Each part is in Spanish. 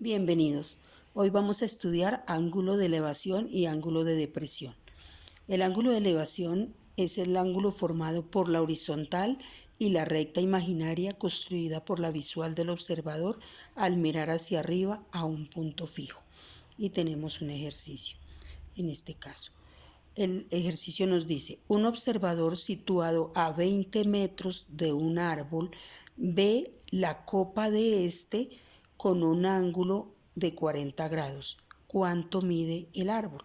Bienvenidos. Hoy vamos a estudiar ángulo de elevación y ángulo de depresión. El ángulo de elevación es el ángulo formado por la horizontal y la recta imaginaria construida por la visual del observador al mirar hacia arriba a un punto fijo. Y tenemos un ejercicio en este caso. El ejercicio nos dice, un observador situado a 20 metros de un árbol ve la copa de este con un ángulo de 40 grados. ¿Cuánto mide el árbol?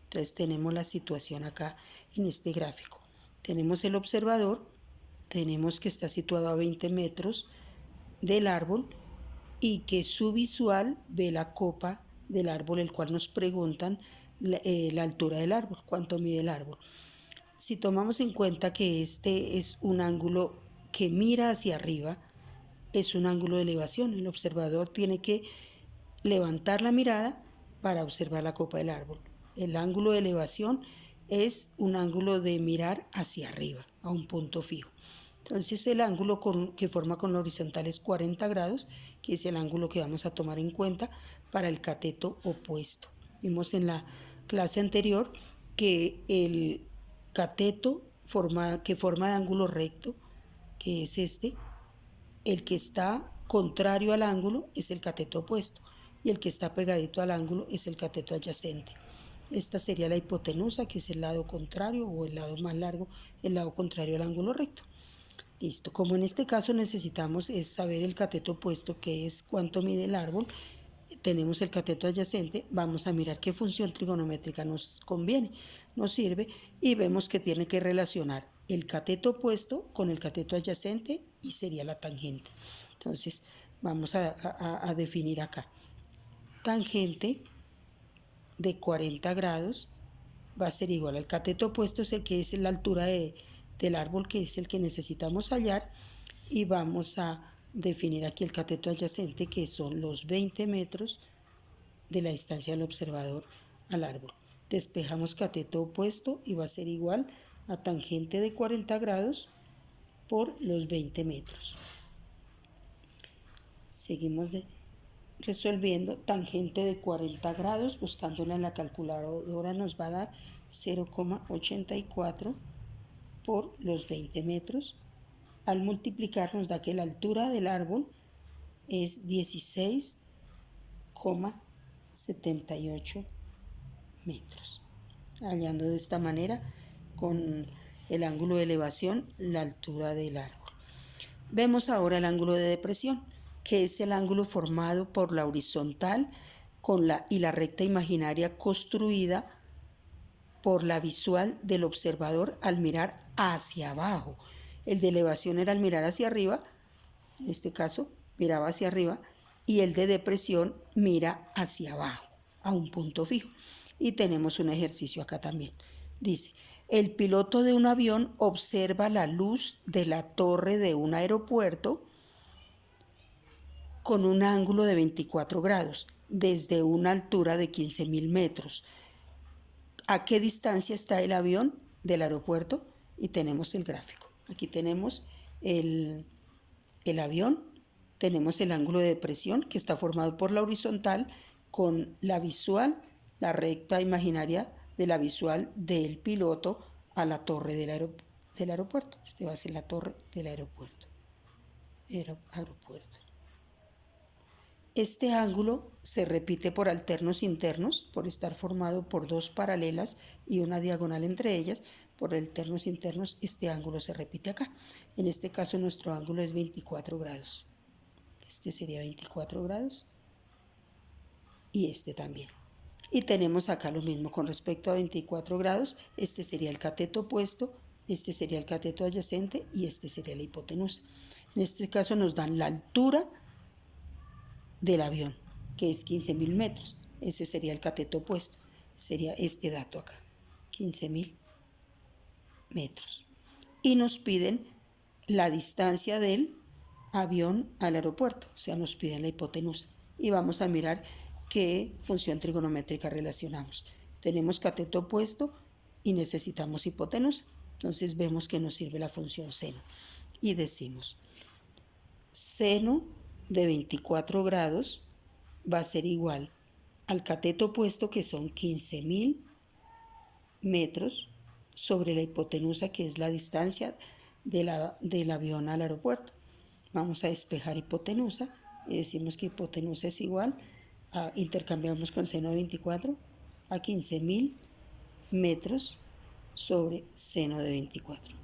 Entonces tenemos la situación acá en este gráfico. Tenemos el observador, tenemos que está situado a 20 metros del árbol y que su visual ve la copa del árbol, el cual nos preguntan la altura del árbol, cuánto mide el árbol. Si tomamos en cuenta que este es un ángulo que mira hacia arriba, es un ángulo de elevación. El observador tiene que levantar la mirada para observar la copa del árbol. El ángulo de elevación es un ángulo de mirar hacia arriba, a un punto fijo. Entonces el ángulo que forma con la horizontal es 40 grados, que es el ángulo que vamos a tomar en cuenta para el cateto opuesto. Vimos en la clase anterior que el cateto que forma el ángulo recto, que es este, el que está contrario al ángulo es el cateto opuesto y el que está pegadito al ángulo es el cateto adyacente. Esta sería la hipotenusa, que es el lado contrario o el lado más largo, el lado contrario al ángulo recto. Listo, como en este caso necesitamos es saber el cateto opuesto, que es cuánto mide el árbol, tenemos el cateto adyacente, vamos a mirar qué función trigonométrica nos conviene, nos sirve, y vemos que tiene que relacionar el cateto opuesto con el cateto adyacente y sería la tangente. Entonces vamos a definir acá. Tangente de 40 grados va a ser igual al cateto opuesto, es el que es la altura del árbol, que es el que necesitamos hallar, y vamos a definir aquí el cateto adyacente, que son los 20 metros de la distancia del observador al árbol. Despejamos cateto opuesto y va a ser igual a tangente de 40 grados por los 20 metros. Seguimos resolviendo. Tangente de 40 grados, buscándola en la calculadora, nos va a dar 0,84 por los 20 metros. Al multiplicar nos da que la altura del árbol es 16,78 metros. Hallando de esta manera, con el ángulo de elevación, la altura del árbol. Vemos ahora el ángulo de depresión, que es el ángulo formado por la horizontal y la recta imaginaria construida por la visual del observador al mirar hacia abajo. El de elevación era al mirar hacia arriba, en este caso miraba hacia arriba, y el de depresión mira hacia abajo, a un punto fijo. Y tenemos un ejercicio acá también. Dice, el piloto de un avión observa la luz de la torre de un aeropuerto con un ángulo de 24 grados, desde una altura de 15.000 metros. ¿A qué distancia está el avión del aeropuerto? Y tenemos el gráfico. Aquí tenemos el avión, tenemos el ángulo de depresión, que está formado por la horizontal con la visual, la recta imaginaria de la visual del piloto a la torre del aeropuerto. Este va a ser la torre del aeropuerto. Este ángulo se repite por alternos internos, por estar formado por dos paralelas y una diagonal entre ellas. Por alternos internos, este ángulo se repite acá. En este caso, nuestro ángulo es 24 grados. Este sería 24 grados y este también. Y tenemos acá lo mismo con respecto a 24 grados. Este sería el cateto opuesto, este sería el cateto adyacente y este sería la hipotenusa. En este caso nos dan la altura del avión, que es 15.000 metros. Ese sería el cateto opuesto. Sería este dato acá, 15.000 metros. Y nos piden la distancia del avión al aeropuerto, o sea, nos piden la hipotenusa. Y vamos a mirar qué función trigonométrica relacionamos. Tenemos cateto opuesto y necesitamos hipotenusa. Entonces vemos que nos sirve la función seno. Y decimos, seno de 24 grados va a ser igual al cateto opuesto, que son 15.000 metros, sobre la hipotenusa, que es la distancia del avión al aeropuerto. Vamos a despejar hipotenusa y decimos que hipotenusa es igual a, intercambiamos con seno de 24, a 15.000 metros sobre seno de 24.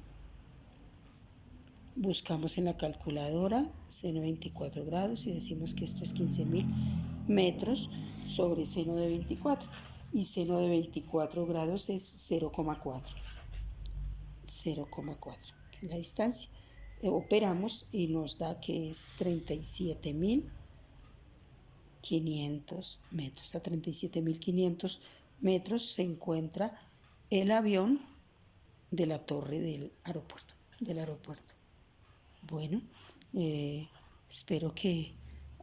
Buscamos en la calculadora seno de 24 grados y decimos que esto es 15.000 metros sobre seno de 24. Y seno de 24 grados es 0,4. 0,4, que es la distancia. Operamos y nos da que es 37.500 metros. A 37.500 metros se encuentra el avión de la torre del aeropuerto. Bueno, espero que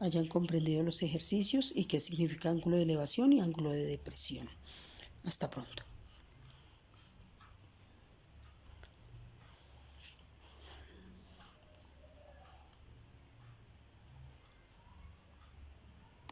hayan comprendido los ejercicios y qué significa ángulo de elevación y ángulo de depresión. Hasta pronto.